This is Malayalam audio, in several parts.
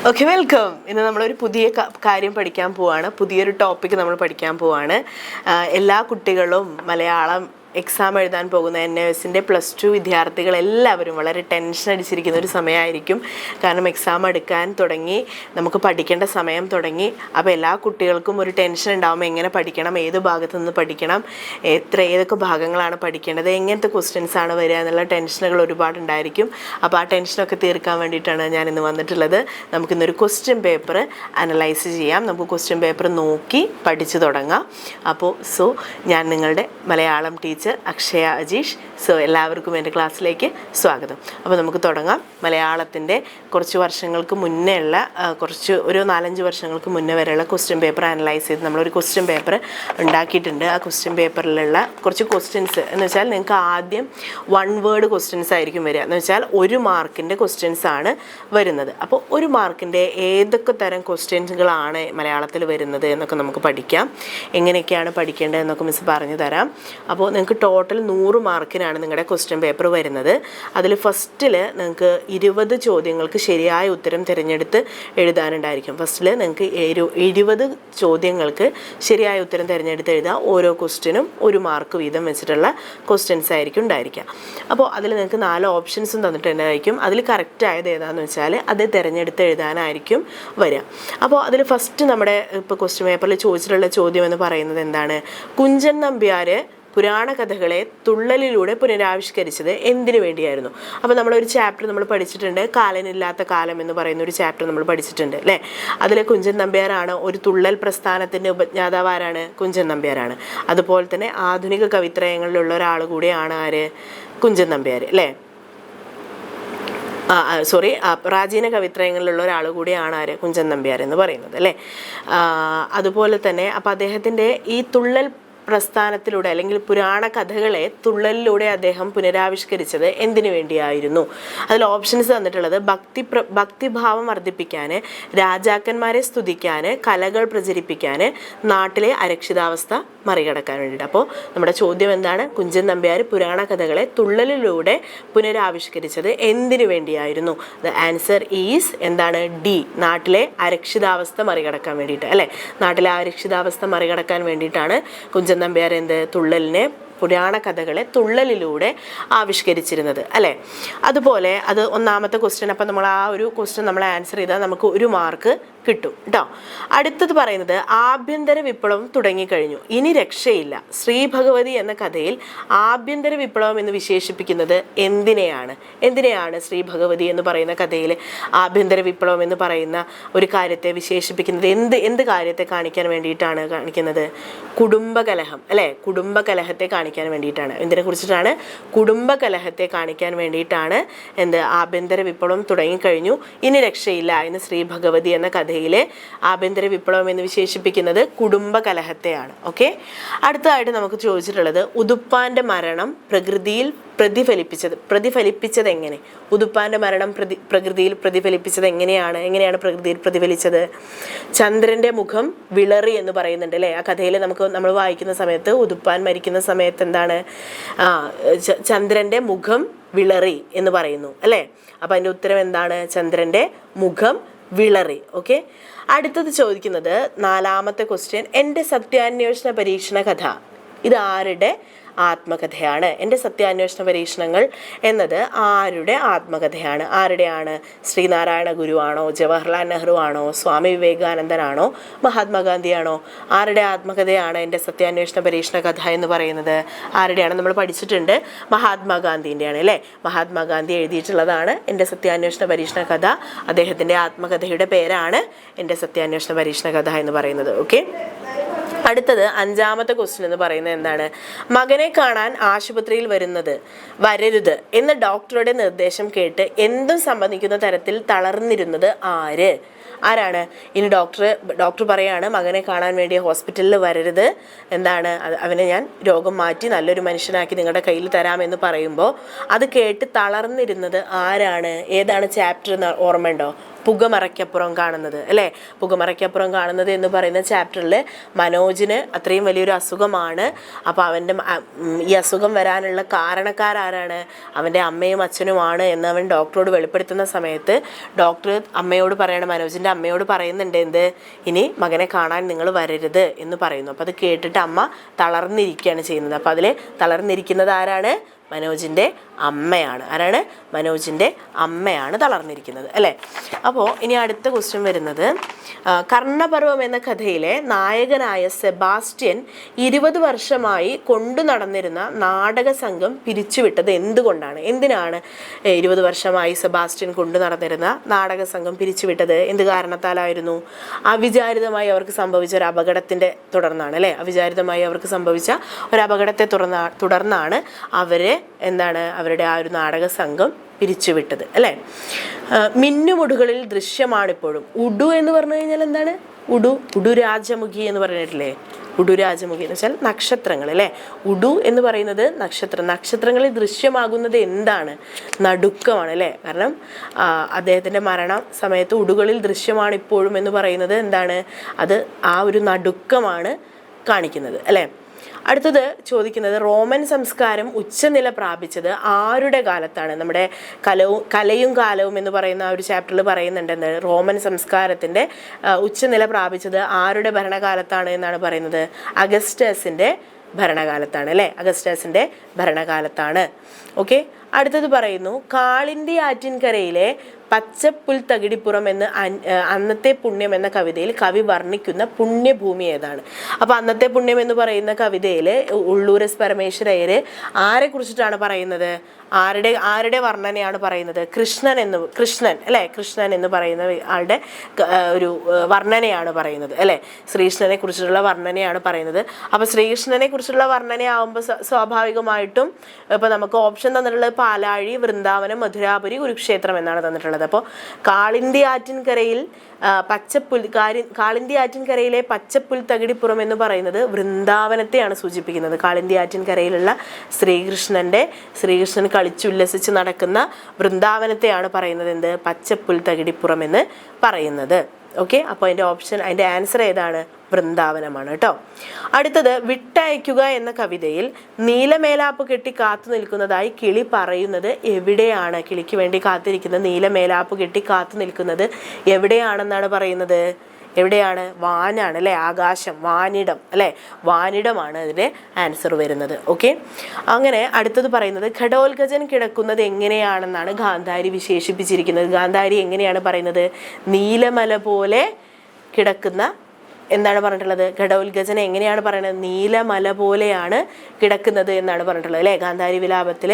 Okay, welcome. ഇന്ന് നമ്മളൊരു പുതിയ കാര്യം പഠിക്കാൻ പോവാണ്. പുതിയൊരു ടോപ്പിക്ക് നമ്മൾ പഠിക്കാൻ പോവാണ്. എല്ലാ കുട്ടികളും മലയാളം എക്സാം എഴുതാൻ പോകുന്ന NIOSൻ്റെ +2 വിദ്യാർത്ഥികളെല്ലാവരും വളരെ ടെൻഷൻ അടിച്ചിരിക്കുന്ന ഒരു സമയമായിരിക്കും. കാരണം എക്സാം എടുക്കാൻ തുടങ്ങി, നമുക്ക് പഠിക്കേണ്ട സമയം തുടങ്ങി. അപ്പോൾ എല്ലാ കുട്ടികൾക്കും ഒരു ടെൻഷൻ ഉണ്ടാകും, എങ്ങനെ പഠിക്കണം, ഏത് ഭാഗത്തു നിന്ന് പഠിക്കണം, ഏതൊക്കെ ഭാഗങ്ങളാണ് പഠിക്കേണ്ടത്, എങ്ങനത്തെ ക്വസ്റ്റ്യൻസ് ആണ് വരിക എന്നുള്ള ടെൻഷനുകൾ ഒരുപാടുണ്ടായിരിക്കും. അപ്പോൾ ആ ടെൻഷനൊക്കെ തീർക്കാൻ വേണ്ടിയിട്ടാണ് ഞാനിന്ന് വന്നിട്ടുള്ളത്. നമുക്കിന്നൊരു ക്വസ്റ്റ്യൻ പേപ്പർ അനലൈസ് ചെയ്യാം. നമുക്ക് ക്വസ്റ്റ്യൻ പേപ്പർ നോക്കി പഠിച്ചു തുടങ്ങാം. അപ്പോൾ ഞാൻ നിങ്ങളുടെ മലയാളം ടീച്ചർ അക്ഷയ അജീഷ്. എല്ലാവർക്കും എൻ്റെ ക്ലാസ്സിലേക്ക് സ്വാഗതം. അപ്പോൾ നമുക്ക് തുടങ്ങാം. മലയാളത്തിൻ്റെ കുറച്ച് വർഷങ്ങൾക്ക് മുന്നേ ഉള്ള ഒരു 4-5 വർഷങ്ങൾക്ക് മുന്നേ വരെയുള്ള ക്വസ്റ്റ്യൻ പേപ്പർ അനലൈസ് ചെയ്ത് നമ്മളൊരു ക്വസ്റ്റ്യൻ പേപ്പർ ഉണ്ടാക്കിയിട്ടുണ്ട്. ആ ക്വസ്റ്റ്യൻ പേപ്പറിലുള്ള കുറച്ച് ക്വസ്റ്റ്യൻസ് എന്ന് വെച്ചാൽ നിങ്ങൾക്ക് ആദ്യം 1 വേർഡ് ക്വസ്റ്റ്യൻസ് ആയിരിക്കും വരിക. എന്ന് വെച്ചാൽ 1 മാർക്കിൻ്റെ ക്വസ്റ്റ്യൻസ് ആണ് വരുന്നത്. അപ്പോൾ 1 മാർക്കിൻ്റെ ഏതൊക്കെ തരം ക്വസ്റ്റ്യൻസുകളാണ് മലയാളത്തിൽ വരുന്നത് എന്നൊക്കെ നമുക്ക് പഠിക്കാം. എങ്ങനെയൊക്കെയാണ് പഠിക്കേണ്ടത് എന്നൊക്കെ മിസ് പറഞ്ഞു തരാം. അപ്പോൾ നിങ്ങൾക്ക് ടോട്ടൽ 100 മാർക്കിനാണ് നിങ്ങളുടെ ക്വസ്റ്റ്യൻ പേപ്പർ വരുന്നത്. അതിൽ ഫസ്റ്റിൽ നിങ്ങൾക്ക് 20 ചോദ്യങ്ങൾക്ക് ശരിയായ ഉത്തരം തിരഞ്ഞെടുത്ത് എഴുതാനുണ്ടായിരിക്കും. ഫസ്റ്റിൽ നിങ്ങൾക്ക് 20 ചോദ്യങ്ങൾക്ക് ശരിയായ ഉത്തരം തിരഞ്ഞെടുത്ത് എഴുതുക. ഓരോ ക്വസ്റ്റ്യനും 1 മാർക്ക് വീതം വെച്ചിട്ടുള്ള ക്വസ്റ്റ്യൻസ് ആയിരിക്കും ഉണ്ടായിരിക്കുക. അപ്പോൾ അതിൽ നിങ്ങൾക്ക് 4 ഓപ്ഷൻസും തന്നിട്ടുണ്ടായിരിക്കും. അതിൽ കറക്റ്റ് ആയത് ഏതാണെന്ന് വെച്ചാൽ അത് തിരഞ്ഞെടുത്ത് എഴുതാനായിരിക്കും വരിക. അപ്പോൾ അതിൽ ഫസ്റ്റ് നമ്മുടെ ഇപ്പോൾ ക്വസ്റ്റ്യൻ പേപ്പറിൽ ചോദിച്ചിട്ടുള്ള ചോദ്യം എന്ന് പറയുന്നത് എന്താണ്? കുഞ്ചൻ നമ്പ്യാർ പുരാണ കഥകളെ തുള്ളലിലൂടെ പുനരാവിഷ്കരിച്ചത് എന്തിനു വേണ്ടിയായിരുന്നു? അപ്പോൾ നമ്മളൊരു ചാപ്റ്റർ നമ്മൾ പഠിച്ചിട്ടുണ്ട്, കാലനില്ലാത്ത കാലം എന്ന് പറയുന്ന ഒരു ചാപ്റ്റർ നമ്മൾ പഠിച്ചിട്ടുണ്ട് അല്ലേ? അതിൽ കുഞ്ചൻ നമ്പ്യാരാണ് ഒരു തുള്ളൽ പ്രസ്ഥാനത്തിൻ്റെ ഉപജ്ഞാതാവ്. ആരാണ്? കുഞ്ചൻ നമ്പ്യാരാണ്. അതുപോലെ തന്നെ ആധുനിക കവിത്രയങ്ങളിലുള്ള ഒരാൾ കൂടിയാണ് ആര്? കുഞ്ചൻ നമ്പ്യാർ അല്ലേ? പ്രാചീന കവിത്രയങ്ങളിലുള്ള ഒരാൾ കൂടിയാണ് ആര്? കുഞ്ചൻ നമ്പ്യാർ എന്ന് പറയുന്നത് അല്ലേ? അതുപോലെ തന്നെ അപ്പോൾ അദ്ദേഹത്തിൻ്റെ ഈ തുള്ളൽ പ്രസ്ഥാനത്തിലൂടെ അല്ലെങ്കിൽ പുരാണ കഥകളെ തുള്ളലിലൂടെ അദ്ദേഹം പുനരാവിഷ്കരിച്ചത് എന്തിനു വേണ്ടിയായിരുന്നു? അതിൽ ഓപ്ഷൻസ് തന്നിട്ടുള്ളത് ഭക്തിഭാവം വർദ്ധിപ്പിക്കാൻ, രാജാക്കന്മാരെ സ്തുതിക്കാൻ, കലകൾ പ്രചരിപ്പിക്കാൻ, നാട്ടിലെ അരക്ഷിതാവസ്ഥ മറികടക്കാൻ വേണ്ടിയിട്ട്. അപ്പോൾ നമ്മുടെ ചോദ്യം എന്താണ്? കുഞ്ചൻ നമ്പ്യാർ പുരാണ കഥകളെ തുള്ളലിലൂടെ പുനരാവിഷ്കരിച്ചത് എന്തിനു വേണ്ടിയായിരുന്നു? ദ ആൻസർ ഈസ് എന്താണ്? ഡി, നാട്ടിലെ അരക്ഷിതാവസ്ഥ മറികടക്കാൻ വേണ്ടിയിട്ട് അല്ലേ? നാട്ടിലെ അരക്ഷിതാവസ്ഥ മറികടക്കാൻ വേണ്ടിയിട്ടാണ് കുഞ്ചൻ നമ്പ്യാർ തുള്ളലിനെ, പുരാണ കഥകളെ തുള്ളലിലൂടെ ആവിഷ്കരിച്ചിരുന്നത് അല്ലേ? അതുപോലെ അത് ഒന്നാമത്തെ ക്വസ്റ്റ്യൻ. അപ്പം നമ്മൾ ആ ഒരു ക്വസ്റ്റ്യൻ നമ്മൾ ആൻസർ ചെയ്താൽ നമുക്ക് 1 മാർക്ക് കിട്ടും കേട്ടോ. അടുത്തത് പറയുന്നത് ആഭ്യന്തര വിപ്ലവം തുടങ്ങിക്കഴിഞ്ഞു, ഇനി രക്ഷയില്ല. ശ്രീ ഭഗവതി എന്ന കഥയിൽ ആഭ്യന്തര വിപ്ലവം എന്ന് വിശേഷിപ്പിക്കുന്നത് എന്തിനെയാണ് ശ്രീ ഭഗവതി എന്ന് പറയുന്ന കഥയിൽ ആഭ്യന്തര വിപ്ലവം എന്ന് പറയുന്ന ഒരു കാര്യത്തെ വിശേഷിപ്പിക്കുന്നത് എന്ത് കാര്യത്തെ കാണിക്കാൻ വേണ്ടിയിട്ടാണ് കാണിക്കുന്നത്? കുടുംബകലഹം അല്ലേ? കുടുംബകലഹത്തെ കാണിക്കാൻ വേണ്ടിയിട്ടാണ്. എന്തിനെ കുറിച്ചിട്ടാണ്? കുടുംബകലഹത്തെ കാണിക്കാൻ വേണ്ടിയിട്ടാണ് ആഭ്യന്തര വിപ്ലവം തുടങ്ങിക്കഴിഞ്ഞു, ഇനി രക്ഷയില്ല എന്ന് ശ്രീ ഭഗവതി എന്ന കഥയിലെ ആഭ്യന്തര വിപ്ലവം എന്ന് വിശേഷിപ്പിക്കുന്നത് കുടുംബകലഹത്തെയാണ്. ഓക്കെ, അടുത്തതായിട്ട് നമുക്ക് ചോദിച്ചിട്ടുള്ളത് ഉതുപ്പാന്റെ മരണം പ്രകൃതിയിൽ പ്രതിഫലിപ്പിച്ചത് എങ്ങനെ? ഉതുപ്പാന്റെ മരണം പ്രകൃതിയിൽ പ്രതിഫലിപ്പിച്ചത് എങ്ങനെയാണ് പ്രകൃതിയിൽ പ്രതിഫലിച്ചത്? ചന്ദ്രന്റെ മുഖം വിളറി എന്ന് പറയുന്നുണ്ട് അല്ലേ? ആ കഥയിൽ നമ്മൾ വായിക്കുന്ന സമയത്ത് ഉതുപ്പാൻ മരിക്കുന്ന സമയത്ത് എന്താണ്? ചന്ദ്രന്റെ മുഖം വിളറി എന്ന് പറയുന്നു അല്ലേ? അപ്പം അതിൻ്റെ ഉത്തരം എന്താണ്? ചന്ദ്രന്റെ മുഖം വിളറി. ഓക്കെ, അടുത്തത് ചോദിക്കുന്നത് 4ാമത്തെ ക്വസ്റ്റ്യൻ. എൻ്റെ സത്യാന്വേഷണ പരീക്ഷണ കഥ ഇത് ആരുടെ ആത്മകഥയാണ്? എൻ്റെ സത്യാന്വേഷണ പരീക്ഷണങ്ങൾ എന്നത് ആരുടെ ആത്മകഥയാണ്? ആരുടെയാണ്? ശ്രീനാരായണ ഗുരു ആണോ? ജവഹർലാൽ നെഹ്റു ആണോ? സ്വാമി വിവേകാനന്ദനാണോ? മഹാത്മാഗാന്ധിയാണോ? ആരുടെ ആത്മകഥയാണ് എൻ്റെ സത്യാന്വേഷണ പരീക്ഷണ കഥ എന്ന് പറയുന്നത്? ആരുടെയാണ്? നമ്മൾ പഠിച്ചിട്ടുണ്ട്, മഹാത്മാഗാന്ധിൻ്റെയാണ് അല്ലേ? മഹാത്മാഗാന്ധി എഴുതിയിട്ടുള്ളതാണ് എൻ്റെ സത്യാന്വേഷണ പരീക്ഷണ കഥ. അദ്ദേഹത്തിൻ്റെ ആത്മകഥയുടെ പേരാണ് എൻ്റെ സത്യാന്വേഷണ പരീക്ഷണ കഥ എന്ന് പറയുന്നത്. ഓക്കെ, അടുത്തത് 5ാമത്തെ ക്വസ്റ്റ്യൻ എന്ന് പറയുന്നത് എന്താണ്? മകനെ കാണാൻ ആശുപത്രിയിൽ വരരുത് എന്ന ഡോക്ടറുടെ നിർദ്ദേശം കേട്ട് എന്തും സംബന്ധിക്കുന്ന തരത്തിൽ തളർന്നിരുന്നത് ആരാണ്? ഇനി ഡോക്ടർ പറയാണ് മകനെ കാണാൻ വേണ്ടി ഹോസ്പിറ്റലിൽ വരരുത്, അവനെ ഞാൻ രോഗം മാറ്റി നല്ലൊരു മനുഷ്യനാക്കി നിങ്ങളുടെ കയ്യിൽ തരാമെന്ന് പറയുമ്പോൾ അത് കേട്ട് തളർന്നിരുന്നത് ആരാണ്? ഏതാണ് ചാപ്റ്റർ എന്ന് ഓർമ്മയുണ്ടോ? പുകമറയ്ക്കപ്പുറം കാണുന്നത് അല്ലേ? പുകമറയ്ക്കപ്പുറം കാണുന്നത് എന്ന് പറയുന്ന ചാപ്റ്ററിൽ മനോജിന് അത്രയും വലിയൊരു അസുഖമാണ്. അപ്പോൾ അവൻ്റെ ഈ അസുഖം വരാനുള്ള കാരണക്കാരാരാണ്? അവൻ്റെ അമ്മയും അച്ഛനുമാണ് എന്ന് അവൻ ഡോക്ടറോട് വെളിപ്പെടുത്തുന്ന സമയത്ത് ഡോക്ടർ അമ്മയോട് പറയണം, മനോജിൻ്റെ അമ്മയോട് പറയുന്നുണ്ട് എന്ത്, ഇനി മകനെ കാണാൻ നിങ്ങൾ വരരുത് എന്ന് പറയുന്നു. അപ്പോൾ അത് കേട്ടിട്ട് അമ്മ തളർന്നിരിക്കുകയാണ് ചെയ്യുന്നത്. അപ്പോൾ അതിൽ തളർന്നിരിക്കുന്നത് ആരാണ്? മനോജിൻ്റെ അമ്മയാണ്. ആരാണ്? മനോജിൻ്റെ അമ്മയാണ് തളർന്നിരിക്കുന്നത് അല്ലേ? അപ്പോൾ ഇനി അടുത്ത ക്വസ്റ്റ്യൻ വരുന്നത്, കർണപർവം എന്ന കഥയിലെ നായകനായ സെബാസ്റ്റ്യൻ 20 വർഷമായി കൊണ്ടു നടന്നിരുന്ന നാടക സംഘം പിരിച്ചുവിട്ടത് എന്തുകൊണ്ടാണ്? എന്തിനാണ് 20 വർഷമായി സെബാസ്റ്റ്യൻ കൊണ്ടു നടന്നിരുന്ന നാടക സംഘം പിരിച്ചുവിട്ടത്? എന്ത് കാരണത്താലായിരുന്നു? അവിചാരിതമായി അവർക്ക് സംഭവിച്ച ഒരു അപകടത്തിൻ്റെ തുടർന്നാണ് അല്ലേ? അവിചാരിതമായി അവർക്ക് സംഭവിച്ച ഒരു അപകടത്തെ തുടർന്നാണ് അവരെ അവരുടെ ആ ഒരു നാടക സംഘം പിരിച്ചുവിട്ടത് അല്ലേ? മിന്നുമുടുകളിൽ ദൃശ്യമാണിപ്പോഴും. ഉഡു എന്ന് പറഞ്ഞു കഴിഞ്ഞാൽ എന്താണ്? ഉഡുരാജമുഖി എന്ന് പറഞ്ഞിട്ടില്ലേ? ഉഡുരാജമുഖി എന്ന് വെച്ചാൽ നക്ഷത്രങ്ങൾ അല്ലേ? ഉഡു എന്ന് പറയുന്നത് നക്ഷത്രങ്ങളിൽ ദൃശ്യമാകുന്നത് എന്താണ്? നടുക്കമാണ് അല്ലേ? കാരണം അദ്ദേഹത്തിൻ്റെ മരണ സമയത്ത് ഉടുകളിൽ ദൃശ്യമാണ് ഇപ്പോഴും എന്ന് പറയുന്നത് എന്താണ്? അത് ആ ഒരു നടുക്കമാണ് കാണിക്കുന്നത് അല്ലേ? അടുത്തത് ചോദിക്കുന്നത്, റോമൻ സംസ്കാരം ഉച്ചനില പ്രാപിച്ചത് ആരുടെ കാലത്താണ്? നമ്മുടെ കലയും കാലവും എന്ന് പറയുന്ന ആ ഒരു ചാപ്റ്ററിൽ പറയുന്നുണ്ട് എന്ത്, റോമൻ സംസ്കാരത്തിൻ്റെ ഉച്ചനില പ്രാപിച്ചത് ആരുടെ ഭരണകാലത്താണ് എന്നാണ് പറയുന്നത്? അഗസ്റ്റസിൻ്റെ ഭരണകാലത്താണ് അല്ലേ? അഗസ്റ്റസിൻ്റെ ഭരണകാലത്താണ്. ഓക്കെ, അടുത്തത് പറയുന്നു, കാളിന്തി ആറ്റിൻകരയിലെ പച്ചപ്പുൽ തകിടിപ്പുറം എന്ന് അന്നത്തെ പുണ്യം എന്ന കവിതയിൽ കവി വർണ്ണിക്കുന്ന പുണ്യഭൂമി ഏതാണ്? അപ്പോൾ അന്നത്തെ പുണ്യം എന്ന് പറയുന്ന കവിതയിൽ ഉള്ളൂർ എസ് പരമേശ്വരയ്യർ ആരെ കുറിച്ചിട്ടാണ് പറയുന്നത്? ആരുടെ വർണ്ണനയാണ് പറയുന്നത്? കൃഷ്ണൻ അല്ലേ? കൃഷ്ണൻ എന്ന് പറയുന്ന ആളുടെ ഒരു വർണ്ണനയാണ് പറയുന്നത് അല്ലേ? ശ്രീകൃഷ്ണനെ കുറിച്ചിട്ടുള്ള വർണ്ണനയാണ് പറയുന്നത്. അപ്പോൾ ശ്രീകൃഷ്ണനെ കുറിച്ചുള്ള വർണ്ണനയാവുമ്പോൾ സ്വാഭാവികമായിട്ടും ഇപ്പോൾ നമുക്ക് ഓപ്ഷൻ തന്നിട്ടുള്ളത് പാലാഴി, വൃന്ദാവനം, മധുരാപുരി, കുരുക്ഷേത്രം എന്നാണ് തന്നിട്ടുള്ളത്. അപ്പോൾ കാളിന്തി ആറ്റിൻകരയിലെ പച്ചപ്പുൽ തകിടിപ്പുറം എന്ന് പറയുന്നത് വൃന്ദാവനത്തെയാണ് സൂചിപ്പിക്കുന്നത്. കാളിന്തി ആറ്റിൻകരയിലുള്ള ശ്രീകൃഷ്ണൻ കളിച്ചുല്ലസിച്ച് നടക്കുന്ന വൃന്ദാവനത്തെയാണ് പറയുന്നത് എന്ത്? പച്ചപ്പുൽ തകിടിപ്പുറം എന്ന് പറയുന്നത്. ഓക്കെ, അപ്പോൾ അതിൻ്റെ ആൻസർ ഏതാണ്? വൃന്ദാവനമാണ് കേട്ടോ. അടുത്തത്, വിട്ടയക്കുക എന്ന കവിതയിൽ നീലമേലാപ്പ് കെട്ടി കാത്തു നിൽക്കുന്നതായി കിളി പറയുന്നത് എവിടെയാണ്? കിളിക്ക് വേണ്ടി കാത്തിരിക്കുന്ന നീലമേലാപ്പ് കെട്ടി കാത്തു നിൽക്കുന്നത് എവിടെയാണെന്നാണ് പറയുന്നത്? എവിടെയാണ്? വാനാണ് അല്ലേ? ആകാശം, വാനിടം അല്ലേ? വാനിടമാണ് അതിൻ്റെ ആൻസർ വരുന്നത്. ഓക്കെ, അങ്ങനെ അടുത്തത് പറയുന്നത്, ഘടോത്കചൻ കിടക്കുന്നത് എങ്ങനെയാണെന്നാണ് ഗാന്ധാരി വിശേഷിപ്പിച്ചിരിക്കുന്നത്. ഗാന്ധാരി എങ്ങനെയാണ് പറയുന്നത്? നീലമല പോലെ കിടക്കുന്ന എന്താണ് പറഞ്ഞിട്ടുള്ളത്? ഘടോത്കചനെ എങ്ങനെയാണ് പറയുന്നത്? നീലമല പോലെയാണ് കിടക്കുന്നത് എന്നാണ് പറഞ്ഞിട്ടുള്ളത് അല്ലേ? ഗാന്ധാരി വിലാപത്തിൽ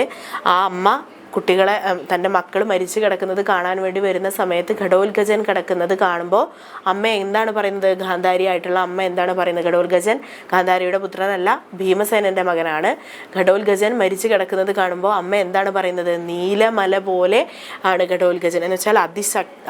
ആ അമ്മ കുട്ടികളെ, തൻ്റെ മക്കൾ മരിച്ചു കിടക്കുന്നത് കാണാൻ വേണ്ടി വരുന്ന സമയത്ത് ഘടോത്കചൻ കിടക്കുന്നത് കാണുമ്പോൾ അമ്മ എന്താണ് പറയുന്നത്? ഗാന്ധാരി ആയിട്ടുള്ള അമ്മ എന്താണ് പറയുന്നത്? ഘടോത്കചൻ ഗാന്ധാരിയുടെ പുത്രനല്ല, ഭീമസേനൻ്റെ മകനാണ്. ഘടോത്കചൻ മരിച്ചു കിടക്കുന്നത് കാണുമ്പോൾ അമ്മ എന്താണ് പറയുന്നത്? നീലമല പോലെ ആണ് ഘടോത്കചൻ എന്ന് വെച്ചാൽ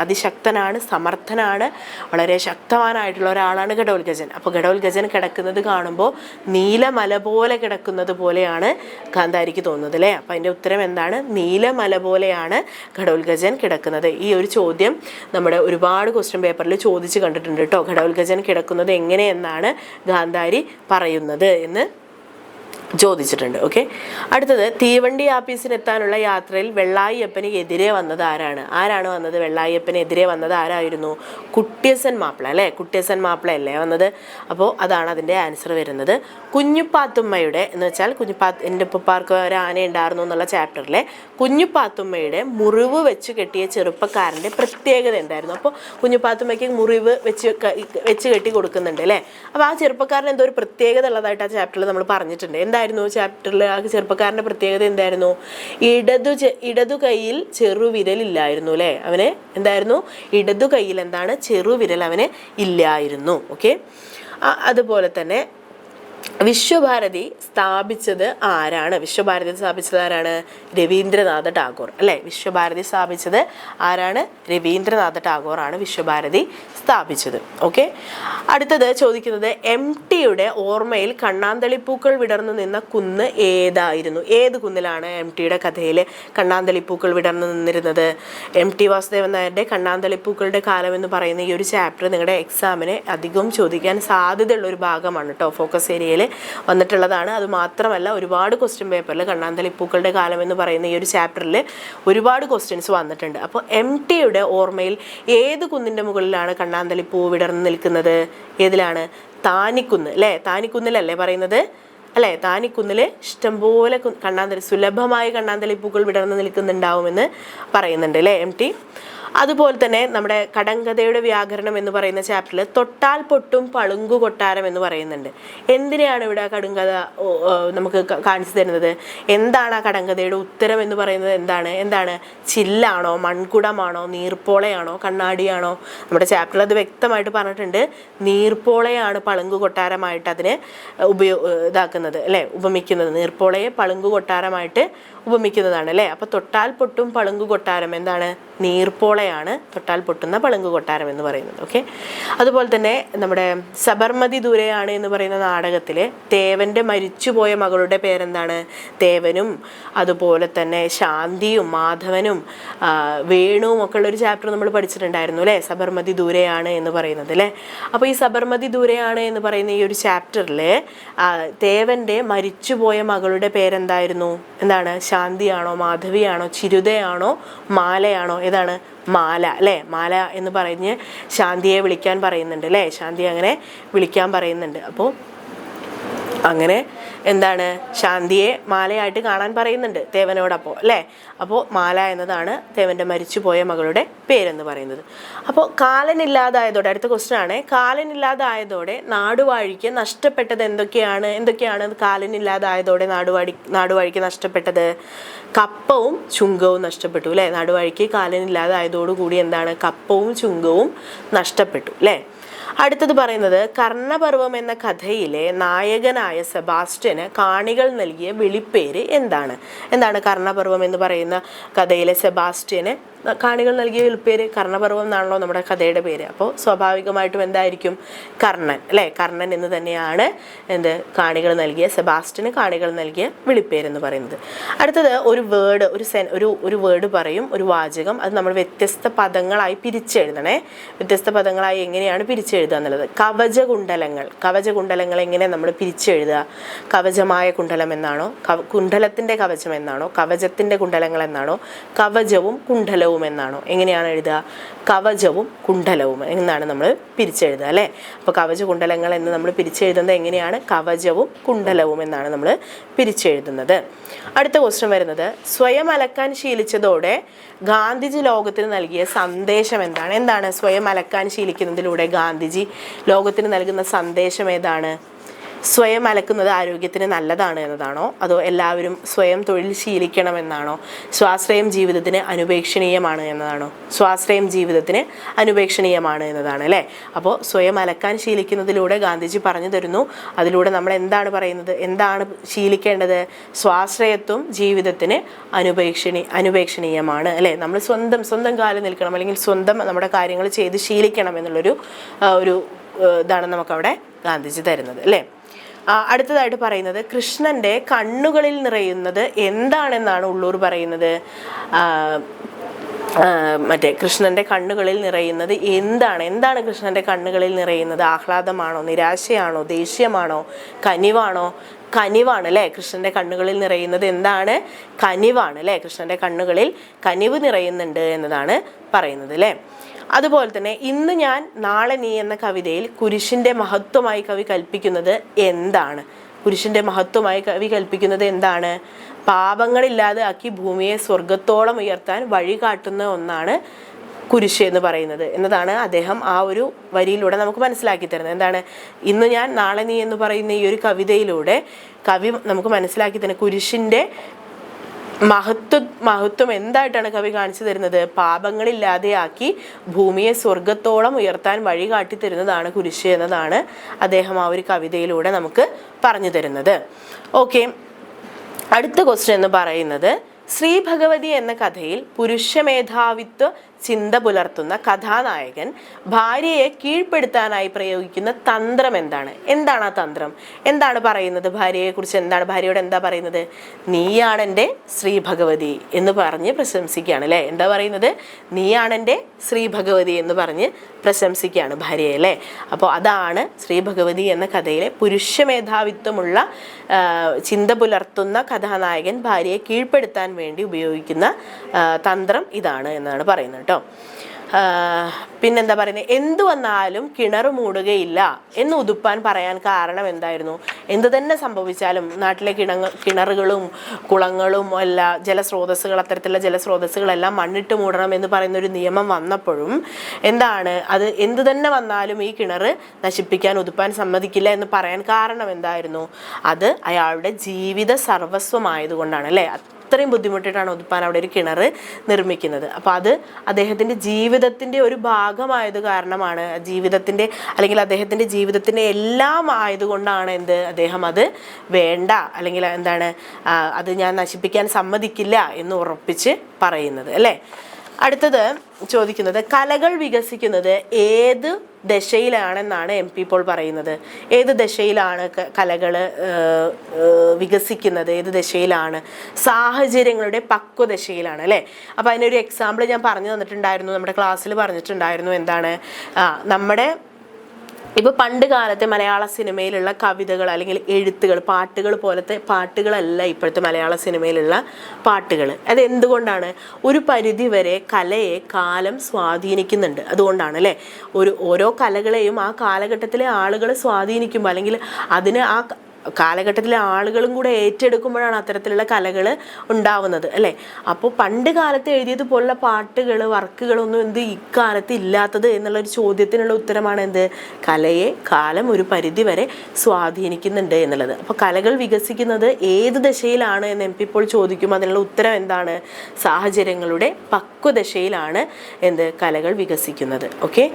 അതിശക്തനാണ്, സമർത്ഥനാണ്, വളരെ ശക്തവാനായിട്ടുള്ള ഒരാളാണ് ഘടോത്കചൻ. അപ്പോൾ ഘടോത്കചൻ കിടക്കുന്നത് കാണുമ്പോൾ നീലമല പോലെ കിടക്കുന്നത് പോലെയാണ് ഗാന്ധാരിക്ക് തോന്നുന്നത് അല്ലേ? അപ്പം അതിൻ്റെ ഉത്തരം എന്താണ്? നീലമല പോലെയാണ് ഘടോത്കചൻ കിടക്കുന്നത്. ഈ ഒരു ചോദ്യം നമ്മുടെ ഒരുപാട് ക്വസ്റ്റ്യൻ പേപ്പറിൽ ചോദിച്ച് കണ്ടിട്ടുണ്ട് കേട്ടോ. ഘടോത്കചൻ കിടക്കുന്നത് എങ്ങനെയെന്നാണ് ഗാന്ധാരി പറയുന്നത് എന്ന് ചോദിച്ചിട്ടുണ്ട്. ഓക്കെ, അടുത്തത്, തീവണ്ടി ആപ്പീസിനെത്താനുള്ള യാത്രയിൽ വെള്ളായിയപ്പന് എതിരെ വന്നത് ആരാണ് വന്നത്? വെള്ളായിയപ്പന് എതിരെ വന്നത് ആരായിരുന്നു? കുട്ടിയസൻ മാപ്പിള അല്ലേ? കുട്ടിയസൻ മാപ്പിള അല്ലേ വന്നത്? അപ്പോൾ അതാണ് അതിൻ്റെ ആൻസർ വരുന്നത്. കുഞ്ഞുപാത്തുമ്മയുടെ എന്ന് വെച്ചാൽ എൻ്റെ ഉപ്പപ്പാർക്ക് ഒരു ആന ഉണ്ടായിരുന്നു എന്നുള്ള ചാപ്റ്ററിലെ കുഞ്ഞുപാത്തുമ്മയുടെ മുറിവ് വെച്ച് കെട്ടിയ ചെറുപ്പക്കാരൻ്റെ പ്രത്യേകത എന്തായിരുന്നു? അപ്പോൾ കുഞ്ഞുപാത്തുമ്മയ്ക്ക് മുറിവ് വെച്ച് കെട്ടി കൊടുക്കുന്നുണ്ട് അല്ലേ? അപ്പോൾ ആ ചെറുപ്പക്കാരൻ എന്തോ ഒരു പ്രത്യേകത ഉള്ളതായിട്ട് ആ ചാപ്റ്ററിൽ നമ്മൾ പറഞ്ഞിട്ടുണ്ട്. എന്തായിരുന്നു ചാപ്റ്ററിൽ ആ ചെറുപ്പക്കാരൻ്റെ പ്രത്യേകത എന്തായിരുന്നു? ഇടതു കൈയിൽ ചെറുവിരലില്ലായിരുന്നു അല്ലേ? അവന് എന്തായിരുന്നു? ഇടതു കൈയിൽ ചെറുവിരൽ അവന് ഇല്ലായിരുന്നു. ഓക്കെ, അതുപോലെ തന്നെ വിശ്വഭാരതി സ്ഥാപിച്ചത് ആരാണ്? വിശ്വഭാരതി സ്ഥാപിച്ചത് ആരാണ്? രവീന്ദ്രനാഥ ടാഗോർ അല്ലേ? വിശ്വഭാരതി സ്ഥാപിച്ചത് ആരാണ്? രവീന്ദ്രനാഥ ടാഗോർ ആണ് വിശ്വഭാരതി സ്ഥാപിച്ചത്. ഓക്കെ, അടുത്തത് ചോദിക്കുന്നത് MTയുടെ ഓർമ്മയിൽ കണ്ണാന്തളിപ്പൂക്കൾ വിടർന്നു നിന്ന കുന്ന് ഏതായിരുന്നു? ഏത് കുന്നിലാണ് MTയുടെ കഥയിൽ കണ്ണാന്തളിപ്പൂക്കൾ വിടർന്നു നിന്നിരുന്നത്? MT വാസുദേവൻ നായരുടെ കണ്ണാന്തളിപ്പൂക്കളുടെ കാലം എന്ന് പറയുന്ന ഈ ഒരു ചാപ്റ്റർ നിങ്ങളുടെ എക്സാമിന് അധികം ചോദിക്കാൻ സാധ്യതയുള്ള ഒരു ഭാഗമാണ് കേട്ടോ. ഫോക്കസ് ഏരിയയിൽ വന്നിട്ടുള്ളതാണ്. അത് മാത്രമല്ല ഒരുപാട് ക്വസ്റ്റ്യൻ പേപ്പറിൽ കണ്ണാന്തളിപ്പൂക്കളുടെ കാലം എന്ന് പറയുന്ന ഈ ഒരു ചാപ്റ്ററിൽ ഒരുപാട് ക്വസ്റ്റ്യൻസ് വന്നിട്ടുണ്ട്. അപ്പോൾ MTയുടെ ഓർമ്മയിൽ ഏത് കുന്നിൻ്റെ മുകളിലാണ് കണ്ണാന്തളിപ്പൂ വിടർന്നു നിൽക്കുന്നത്? ഏതിലാണ്? താനിക്കുന്ന് അല്ലേ? താനിക്കുന്നിലല്ലേ പറയുന്നത് അല്ലേ? താനിക്കുന്നിൽ ഇഷ്ടംപോലെ സുലഭമായ കണ്ണാന്തളിപ്പൂക്കൾ വിടർന്നു നിൽക്കുന്നുണ്ടാവുമെന്ന് പറയുന്നുണ്ട് അല്ലേ MT. അതുപോലെ തന്നെ നമ്മുടെ കടങ്കഥയുടെ വ്യാകരണം എന്ന് പറയുന്ന ചാപ്റ്ററിൽ തൊട്ടാൽ പൊട്ടും പളുങ്കു കൊട്ടാരം എന്ന് പറയുന്നുണ്ട്. എന്തിനാണ് ഇവിടെ കടുങ്കഥ നമുക്ക് കാണിച്ചു തരുന്നത്? എന്താണ് ആ കടങ്കഥയുടെ ഉത്തരം എന്ന് പറയുന്നത്? എന്താണ് ചില്ലാണോ, മൺകുടമാണോ, നീർപ്പോളയാണോ, കണ്ണാടിയാണോ? നമ്മുടെ ചാപ്റ്ററിൽ അത് വ്യക്തമായിട്ട് പറഞ്ഞിട്ടുണ്ട്. നീർപ്പോളയാണ് പളുങ്കു കൊട്ടാരമായിട്ട് അതിനെ ഇതാക്കുന്നത് അല്ലേ, ഉപമിക്കുന്നത്. നീർപ്പോളയെ പളുങ്കു കൊട്ടാരമായിട്ട് ഉപമിക്കുന്നതാണ് അല്ലേ. അപ്പോൾ തൊട്ടാൽ പൊട്ടും പളുങ്കു കൊട്ടാരം എന്താണ്? നീർപ്പോളയാണ് തൊട്ടാൽ പൊട്ടുന്ന പളുങ്കു കൊട്ടാരം എന്ന് പറയുന്നത്. ഓക്കെ, അതുപോലെ തന്നെ നമ്മുടെ സബർമതി ദൂരെയാണ് എന്ന് പറയുന്ന നാടകത്തിൽ തേവൻ്റെ മരിച്ചുപോയ മകളുടെ പേരെന്താണ്? തേവനും അതുപോലെ തന്നെ ശാന്തിയും മാധവനും വേണുവും ഒക്കെ ഉള്ളൊരു ചാപ്റ്റർ നമ്മൾ പഠിച്ചിട്ടുണ്ടായിരുന്നു അല്ലേ, സബർമതി ദൂരെയാണ് എന്ന് പറയുന്നത് അല്ലേ. അപ്പോൾ ഈ സബർമതി ദൂരെയാണ് എന്ന് പറയുന്ന ഈ ഒരു ചാപ്റ്ററിൽ തേവൻ്റെ മരിച്ചുപോയ മകളുടെ പേരെന്തായിരുന്നു? എന്താണ്? ശാന്തിയാണോ, മാധവിയാണോ, ചിരുതയാണോ, മാലയാണോ? ഏതാണ്? മാല അല്ലേ. മാല എന്ന് പറഞ്ഞ് ശാന്തിയെ വിളിക്കാൻ പറയുന്നുണ്ട് അല്ലേ. ശാന്തി അങ്ങനെ വിളിക്കാൻ പറയുന്നുണ്ട്. അപ്പോൾ അങ്ങനെ എന്താണ്? ശാന്തിയെ മാലയായിട്ട് കാണാൻ പറയുന്നുണ്ട് തേവനോടപ്പോൾ അല്ലേ. അപ്പോൾ മാല എന്നതാണ് തേവൻ്റെ മരിച്ചുപോയ മകളുടെ പേരെന്ന് പറയുന്നത്. അപ്പോൾ കാലനില്ലാതായതോടെ, അടുത്ത ക്വസ്റ്റ്യൻ ആണ്, കാലനില്ലാതായതോടെ നാടുവാഴിക്ക് നഷ്ടപ്പെട്ടത് എന്തൊക്കെയാണ് കാലനില്ലാതായതോടെ നാടുവാഴിക്ക് നഷ്ടപ്പെട്ടത്? കപ്പവും ചുങ്കവും നഷ്ടപ്പെട്ടു അല്ലേ. നാടുവാഴിക്ക് കാലനില്ലാതായതോടുകൂടി എന്താണ്? കപ്പവും ചുങ്കവും നഷ്ടപ്പെട്ടു അല്ലേ. അടുത്തത് പറയുന്നത് കർണപർവം എന്ന കഥയിലെ നായകനായ സെബാസ്റ്റ്യന് കാണികൾ നൽകിയ വിളിപ്പേര് എന്താണ് കർണപർവം എന്ന് പറയുന്ന കഥയിലെ സെബാസ്റ്റ്യന് കാണികൾ നൽകിയ വിളിപ്പേര്? കർണപർവം എന്നാണല്ലോ നമ്മുടെ കഥയുടെ പേര്. അപ്പോൾ സ്വാഭാവികമായിട്ടും എന്തായിരിക്കും? കർണൻ അല്ലേ. കർണൻ എന്ന് തന്നെയാണ് സെബാസ്റ്റ്യന് കാണികൾ നൽകിയ വിളിപ്പേരെന്ന് പറയുന്നത്. അടുത്തത് ഒരു വേർഡ് പറയും, ഒരു വാചകം. അത് നമ്മൾ വ്യത്യസ്ത പദങ്ങളായി പിരിച്ചെഴുതണേ. വ്യത്യസ്ത പദങ്ങളായി എങ്ങനെയാണ് പിരിച്ചെഴുതുക എന്നുള്ളത്. കവചകുണ്ടലങ്ങൾ എങ്ങനെ നമ്മൾ പിരിച്ചെഴുതുക? കവചമായ കുണ്ടലം എന്നാണോ, കുണ്ടലത്തിൻ്റെ കവചം എന്നാണോ, കവചത്തിൻ്റെ കുണ്ടലങ്ങൾ എന്നാണോ, കവചവും കുണ്ഡലവും എന്നാണോ? എങ്ങനെയാണ് എഴുതുക? കവചവും കുണ്ഡലവും എന്നാണ് നമ്മൾ പിരിച്ചെഴുതുക അല്ലേ. അപ്പോൾ കവചകുണ്ടലങ്ങൾ എന്ന് നമ്മൾ പിരിച്ചെഴുതുന്നത് എങ്ങനെയാണ്? കവചവും കുണ്ഡലവും എന്നാണ് നമ്മൾ പിരിച്ചെഴുതുന്നത്. അടുത്ത ക്വസ്റ്റ്യൻ വരുന്നത് സ്വയം അലക്കാൻ ശീലിച്ചതോടെ ഗാന്ധിജി ലോകത്തിന് നൽകിയ സന്ദേശം എന്താണ്? സ്വയം അലക്കാൻ ശീലിക്കുന്നതിലൂടെ ഗാന്ധിജി ലോകത്തിന് നൽകുന്ന സന്ദേശം ഏതാണ്? സ്വയം അലക്കുന്നത് ആരോഗ്യത്തിന് നല്ലതാണ് എന്നതാണോ, അതോ എല്ലാവരും സ്വയം തൊഴിൽ ശീലിക്കണമെന്നാണോ, സ്വാശ്രയം ജീവിതത്തിന് അനുപേക്ഷണീയമാണ് എന്നതാണോ? സ്വാശ്രയം ജീവിതത്തിന് അനുപേക്ഷണീയമാണ് എന്നതാണ് അല്ലേ. അപ്പോൾ സ്വയം അലക്കാൻ ശീലിക്കുന്നതിലൂടെ ഗാന്ധിജി പറഞ്ഞു തരുന്നു, അതിലൂടെ നമ്മൾ എന്താണ് പറയുന്നത്? എന്താണ് ശീലിക്കേണ്ടത്? സ്വാശ്രയത്വം ജീവിതത്തിന് അനുപേക്ഷണീയമാണ് അല്ലേ. നമ്മൾ സ്വന്തം കാലിൽ നിൽക്കണം, അല്ലെങ്കിൽ സ്വന്തം നമ്മുടെ കാര്യങ്ങൾ ചെയ്ത് ശീലിക്കണം എന്നുള്ളൊരു ഇതാണ് നമുക്കവിടെ ഗാന്ധിജി തരുന്നത് അല്ലേ. അടുത്തതായിട്ട് പറയുന്നത് കൃഷ്ണൻ്റെ കണ്ണുകളിൽ നിറയുന്നത് എന്താണെന്നാണ് ഉള്ളൂർ പറയുന്നത്. കൃഷ്ണൻ്റെ കണ്ണുകളിൽ നിറയുന്നത് എന്താണ് കൃഷ്ണൻ്റെ കണ്ണുകളിൽ നിറയുന്നത്? ആഹ്ലാദമാണോ, നിരാശയാണോ, ദേഷ്യമാണോ, കനിവാണ് അല്ലേ. കൃഷ്ണൻ്റെ കണ്ണുകളിൽ നിറയുന്നത് എന്താണ്? കനിവാണ് അല്ലേ. കൃഷ്ണൻ്റെ കണ്ണുകളിൽ കനിവ് നിറയുന്നുണ്ട് എന്നതാണ് പറയുന്നത് അല്ലേ. അതുപോലെ തന്നെ ഇന്ന് ഞാൻ നാളെ നീ എന്ന കവിതയിൽ കുരിശിൻ്റെ മഹത്വമായി കവി കൽപ്പിക്കുന്നത് എന്താണ്? കുരിശിൻ്റെ മഹത്വമായി കവി കൽപ്പിക്കുന്നത് എന്താണ്? പാപങ്ങളില്ലാതെ ആക്കി ഭൂമിയെ സ്വർഗത്തോളം ഉയർത്താൻ വഴി കാട്ടുന്ന ഒന്നാണ് കുരിശ് എന്ന് പറയുന്നത് എന്നതാണ് അദ്ദേഹം ആ ഒരു വരിയിലൂടെ നമുക്ക് മനസ്സിലാക്കി തരുന്നത്. എന്താണ്? ഇന്ന് ഞാൻ നാളെ നീ എന്ന് പറയുന്ന ഈ ഒരു കവിതയിലൂടെ കവി നമുക്ക് മനസ്സിലാക്കി തന്നെ കുരിശിൻ്റെ മഹത്വം എന്തായിട്ടാണ് കവി കാണിച്ചു തരുന്നത്? പാപങ്ങളില്ലാതെയാക്കി ഭൂമിയെ സ്വർഗത്തോളം ഉയർത്താൻ വഴി കാട്ടി തരുന്നതാണ് കുരിശ് എന്നതാണ് അദ്ദേഹം ആ ഒരു കവിതയിലൂടെ നമുക്ക് പറഞ്ഞു തരുന്നത്. ഓക്കെ, അടുത്ത ക്വസ്റ്റ്യൻ എന്ന് പറയുന്നത്, ശ്രീ ഭഗവതി എന്ന കഥയിൽ പുരുഷമേധാവിത്വ ചിന്ത പുലർത്തുന്ന കഥാനായകൻ ഭാര്യയെ കീഴ്പ്പെടുത്താനായി പ്രയോഗിക്കുന്ന തന്ത്രം എന്താണ്? എന്താണ് ആ തന്ത്രം? എന്താണ് പറയുന്നത്? ഭാര്യയെക്കുറിച്ച് എന്താണ്, ഭാര്യയോട് എന്താ പറയുന്നത്? നീയാണെൻ്റെ ശ്രീ ഭഗവതി എന്ന് പറഞ്ഞ് പ്രശംസിക്കുകയാണ് അല്ലേ. എന്താ പറയുന്നത്? നീയാണെൻ്റെ ശ്രീ ഭഗവതി എന്ന് പറഞ്ഞ് പ്രശംസിക്കുകയാണ് ഭാര്യയെ അല്ലേ. അപ്പോൾ അതാണ് ശ്രീ ഭഗവതി എന്ന കഥയിലെ പുരുഷമേധാവിത്വമുള്ള ചിന്ത പുലർത്തുന്ന കഥാനായകൻ ഭാര്യയെ കീഴ്പ്പെടുത്താൻ വേണ്ടി ഉപയോഗിക്കുന്ന തന്ത്രം ഇതാണ് എന്നാണ് പറയുന്നത് കേട്ടോ. പിന്നെന്താ പറയുന്നത്? എന്തു വന്നാലും കിണർ മൂടുകയില്ല എന്ന് ഉതുപ്പാൻ പറയാൻ കാരണം എന്തായിരുന്നു? എന്തു തന്നെ സംഭവിച്ചാലും നാട്ടിലെ കിണറുകളും കുളങ്ങളും എല്ലാ ജലസ്രോതസ്സുകൾ, അത്തരത്തിലുള്ള ജലസ്രോതസ്സുകളെല്ലാം മണ്ണിട്ട് മൂടണം എന്ന് പറയുന്ന ഒരു നിയമം വന്നപ്പോഴും എന്താണ് അത്, എന്തു തന്നെ വന്നാലും ഈ കിണർ നശിപ്പിക്കാൻ ഉതുപ്പാൻ സമ്മതിക്കില്ല എന്ന് പറയാൻ കാരണം എന്തായിരുന്നു? അത് അയാളുടെ ജീവിത സർവസ്വമായതുകൊണ്ടാണ് അല്ലേ. അത്രയും ബുദ്ധിമുട്ടിയിട്ടാണ് ഉതുപ്പാൻ അവിടെ ഒരു കിണർ നിർമ്മിക്കുന്നത്. അപ്പോൾ അത് അദ്ദേഹത്തിൻ്റെ ജീവിതത്തിൻ്റെ ഒരു ഭാഗമായത് കാരണമാണ്, ജീവിതത്തിൻ്റെ അല്ലെങ്കിൽ അദ്ദേഹത്തിൻ്റെ ജീവിതത്തിൻ്റെ എല്ലാം ആയതുകൊണ്ടാണ് അദ്ദേഹം അത് വേണ്ട അല്ലെങ്കിൽ എന്താണ് അത് ഞാൻ നശിപ്പിക്കാൻ സമ്മതിക്കില്ല എന്ന് ഉറപ്പിച്ച് പറയുന്നത് അല്ലേ. അടുത്തത് ചോദിക്കുന്നത്, കലകൾ വികസിക്കുന്നത് ഏത് ദശയിലാണെന്നാണ് MP ഇപ്പോൾ പറയുന്നത്? ഏത് ദശയിലാണ് കലകൾ വികസിക്കുന്നത്? ഏത് ദശയിലാണ്? സാഹചര്യങ്ങളുടെ പക്വദശയിലാണ് അല്ലേ. അപ്പോൾ അതിനൊരു എക്സാമ്പിൾ ഞാൻ പറഞ്ഞു തന്നിട്ടുണ്ടായിരുന്നു, നമ്മുടെ ക്ലാസ്സിൽ പറഞ്ഞിട്ടുണ്ടായിരുന്നു. എന്താണ്? നമ്മുടെ ഇപ്പോൾ പണ്ട് കാലത്തെ മലയാള സിനിമയിലുള്ള കവിതകൾ അല്ലെങ്കിൽ എഴുത്തുകൾ, പാട്ടുകൾ പോലത്തെ പാട്ടുകളല്ല ഇപ്പോഴത്തെ മലയാള സിനിമയിലുള്ള പാട്ടുകൾ. അത് എന്തുകൊണ്ടാണ്? ഒരു പരിധിവരെ കലയെ കാലം സ്വാധീനിക്കുന്നുണ്ട്, അതുകൊണ്ടാണ് അല്ലേ. ഓരോ കലകളെയും ആ കാലഘട്ടത്തിലെ ആളുകൾ സ്വാധീനിക്കുമ്പോൾ അല്ലെങ്കിൽ അതിന് ആ കാലഘട്ടത്തിലെ ആളുകളും കൂടെ ഏറ്റെടുക്കുമ്പോഴാണ് അത്തരത്തിലുള്ള കലകൾ ഉണ്ടാവുന്നത് അല്ലേ. അപ്പോൾ പണ്ട് കാലത്ത് എഴുതിയതുപോലുള്ള പാട്ടുകൾ, വർക്കുകളൊന്നും ഇക്കാലത്ത് ഇല്ലാത്തത് എന്നുള്ളൊരു ചോദ്യത്തിനുള്ള ഉത്തരമാണ് കലയെ കാലം ഒരു പരിധി വരെ സ്വാധീനിക്കുന്നുണ്ട് എന്നുള്ളത്. അപ്പോൾ കലകൾ വികസിക്കുന്നത് ഏത് ദശയിലാണ് എന്ന് MP ഇപ്പോൾ ചോദിക്കുമ്പോൾ അതിനുള്ള ഉത്തരം എന്താണ്? സാഹചര്യങ്ങളുടെ പക്വദശയിലാണ് കലകൾ വികസിക്കുന്നത്. ഓക്കെ,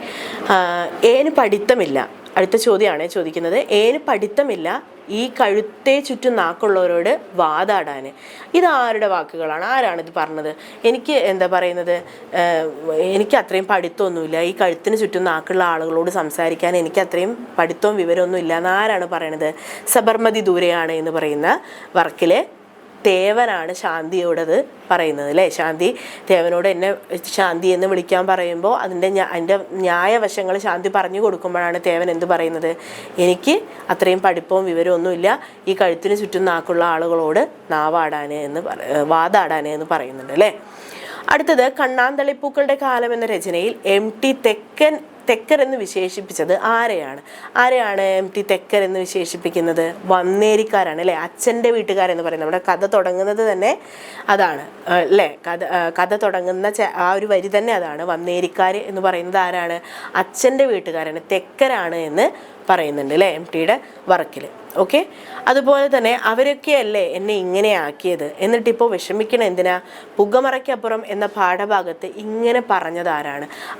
ഏന് പഠിത്തമില്ല. അടുത്ത ചോദ്യമാണ് ചോദിക്കുന്നത്, ഏന് പഠിത്തമില്ല ഈ കഴുത്തെ ചുറ്റും നാക്കുള്ളവരോട് വാതാടാൻ. ഇതാരുടെ വാക്കുകളാണ്? ആരാണിത് പറഞ്ഞത്? എനിക്ക് എനിക്ക് അത്രയും പഠിത്തമൊന്നുമില്ല, ഈ കഴുത്തിന് ചുറ്റും നാക്കുള്ള ആളുകളോട് സംസാരിക്കാൻ എനിക്ക് അത്രയും പഠിത്തവും വിവരമൊന്നും ഇല്ല എന്ന് ആരാണ് പറയണത്? സബർമതി ദൂരെയാണ് എന്ന് പറയുന്ന വർക്കിലെ തേവനാണ് ശാന്തിയോടത് പറയുന്നത് അല്ലേ. ശാന്തി തേവനോട് എന്നെ ശാന്തി എന്ന് വിളിക്കാൻ പറയുമ്പോൾ അതിൻ്റെ ന്യായവശങ്ങൾ ശാന്തി പറഞ്ഞു കൊടുക്കുമ്പോഴാണ് തേവൻ എന്ത് പറയുന്നത്? എനിക്ക് അത്രയും പഠിപ്പവും വിവരവും ഒന്നുമില്ല, ഈ കഴുത്തിന് ചുറ്റും നാക്കുള്ള ആളുകളോട് വാതാടാൻ എന്ന് പറയുന്നുണ്ട് അല്ലേ. അടുത്തത്, കണ്ണാന്തളിപ്പൂക്കളുടെ കാലം എന്ന രചനയിൽ MT തെക്കർ എന്ന് വിശേഷിപ്പിച്ചത് ആരെയാണ്? MT തെക്കർ എന്ന് വിശേഷിപ്പിക്കുന്നത്? വന്നേരിക്കാരാണ് അല്ലേ. അച്ഛൻ്റെ വീട്ടുകാരെന്ന് പറയുന്നത്. നമ്മുടെ കഥ തുടങ്ങുന്നത് തന്നെ അതാണ് അല്ലേ. കഥ തുടങ്ങുന്ന ആ ഒരു വരി തന്നെ അതാണ്. വന്നേരിക്കാർ എന്ന് പറയുന്നത് ആരാണ്? അച്ഛൻ്റെ വീട്ടുകാരാണ്, തെക്കരാണ് എന്ന് പറയുന്നുണ്ട് അല്ലേ MTയുടെ വർക്കിൽ. ഓക്കെ, അതുപോലെ തന്നെ അവരൊക്കെയല്ലേ എന്നെ ഇങ്ങനെ ആക്കിയത്, എന്നിട്ടിപ്പോൾ വിഷമിക്കണം എന്തിനാ? പുകമറയ്ക്കപ്പുറം എന്ന പാഠഭാഗത്ത് ഇങ്ങനെ പറഞ്ഞത്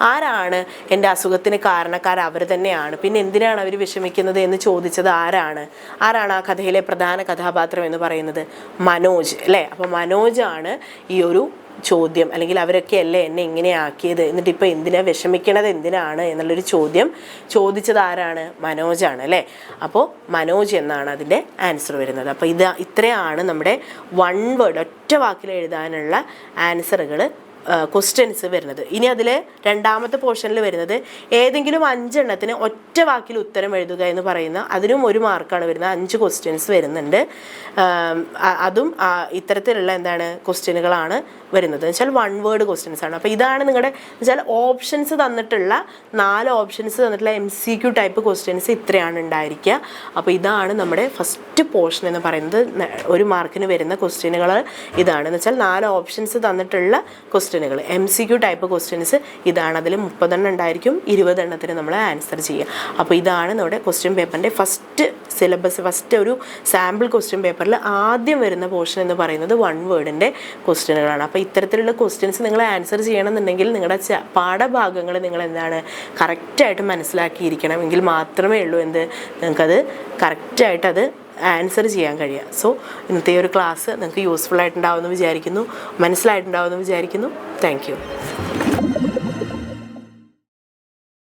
ആരാണ് എൻ്റെ അസുഖത്തിന് കാരണക്കാർ? അവർ തന്നെയാണ്. പിന്നെ എന്തിനാണ് അവർ വിഷമിക്കുന്നത് എന്ന് ചോദിച്ചത് ആരാണ് ആ കഥയിലെ പ്രധാന കഥാപാത്രം എന്ന് പറയുന്നത്? മനോജ് അല്ലേ. അപ്പോൾ മനോജാണ് ഈ ഒരു ചോദ്യം, അല്ലെങ്കിൽ അവരൊക്കെ അല്ലേ എന്നെ ഇങ്ങനെ ആക്കിയത്, എന്നിട്ട് ഇപ്പോൾ എന്തിനാ വിഷമിക്കണത് എന്തിനാണ് എന്നുള്ളൊരു ചോദ്യം ചോദിച്ചത് ആരാണ്? മനോജാണ് അല്ലേ. അപ്പോൾ മനോജ് എന്നാണ് അതിൻ്റെ ആൻസർ വരുന്നത്. അപ്പോൾ ഇത്രയാണ് നമ്മുടെ വൺ വേർഡ് ഒറ്റ വാക്കിൽ എഴുതാനുള്ള ആൻസറുകൾ ക്വസ്റ്റ്യൻസ് വരുന്നത്. ഇനി അതിൽ രണ്ടാമത്തെ പോർഷനിൽ വരുന്നത് ഏതെങ്കിലും 5 എണ്ണത്തിന് ഒറ്റ വാക്കിൽ ഉത്തരം എഴുതുക എന്ന് പറയുന്ന, അതിനും 1 മാർക്കാണ് വരുന്നത്. 5 ക്വസ്റ്റ്യൻസ് വരുന്നുണ്ട്. അതും ഇത്തരത്തിലുള്ള ക്വസ്റ്റ്യനുകളാണ് വരുന്നത്. വെച്ചാൽ വൺ വേർഡ് ക്വസ്റ്റ്യൻസ് ആണ്. അപ്പോൾ ഇതാണ് നിങ്ങളുടെ ഓപ്ഷൻസ് തന്നിട്ടുള്ള 4 ഓപ്ഷൻസ് തന്നിട്ടുള്ള MCQ ടൈപ്പ് ക്വസ്റ്റ്യൻസ് ഇത്രയാണ് ഉണ്ടായിരിക്കുക. അപ്പോൾ ഇതാണ് നമ്മുടെ ഫസ്റ്റ് പോർഷൻ എന്ന് പറയുന്നത്. 1 മാർക്കിന് വരുന്ന ക്വസ്റ്റ്യനുകൾ ഇതാണ്. എന്ന് വെച്ചാൽ 4 ഓപ്ഷൻസ് തന്നിട്ടുള്ള ക്വസ്റ്റ്യൻ ക്വസ്റ്റ്യനുകൾ MCQ ടൈപ്പ് ക്വസ്റ്റ്യൻസ് ഇതാണ്. അതിൽ 30 ഉണ്ടായിരിക്കും, 20 നമ്മൾ ആൻസർ ചെയ്യുക. അപ്പോൾ ഇതാണ് നമ്മുടെ ക്വസ്റ്റ്യൻ പേപ്പറിൻ്റെ ഫസ്റ്റ് സിലബസ്. ഫസ്റ്റ് ഒരു സാമ്പിൾ ക്വസ്റ്റ്യൻ പേപ്പറിൽ ആദ്യം വരുന്ന പോർഷൻ എന്ന് പറയുന്നത് 1 വേർഡിൻ്റെ ക്വസ്റ്റ്യനുകളാണ്. അപ്പോൾ ഇത്തരത്തിലുള്ള ക്വസ്റ്റ്യൻസ് നിങ്ങൾ ആൻസർ ചെയ്യണമെന്നുണ്ടെങ്കിൽ നിങ്ങളുടെ പാഠഭാഗങ്ങൾ നിങ്ങൾ എന്താണ് കറക്റ്റായിട്ട് മനസ്സിലാക്കിയിരിക്കണം. എങ്കിൽ മാത്രമേ ഉള്ളൂ നിങ്ങൾക്കത് കറക്റ്റായിട്ട് അത് ആൻസർ ചെയ്യാൻ കഴിയുക. സോ ഇന്നത്തെ ഒരു ക്ലാസ് നിങ്ങൾക്ക് യൂസ്ഫുൾ ആയിട്ടുണ്ടാവുമെന്ന് വിചാരിക്കുന്നു, മനസ്സിലായിട്ടുണ്ടാവുമെന്ന് വിചാരിക്കുന്നു. Thank you.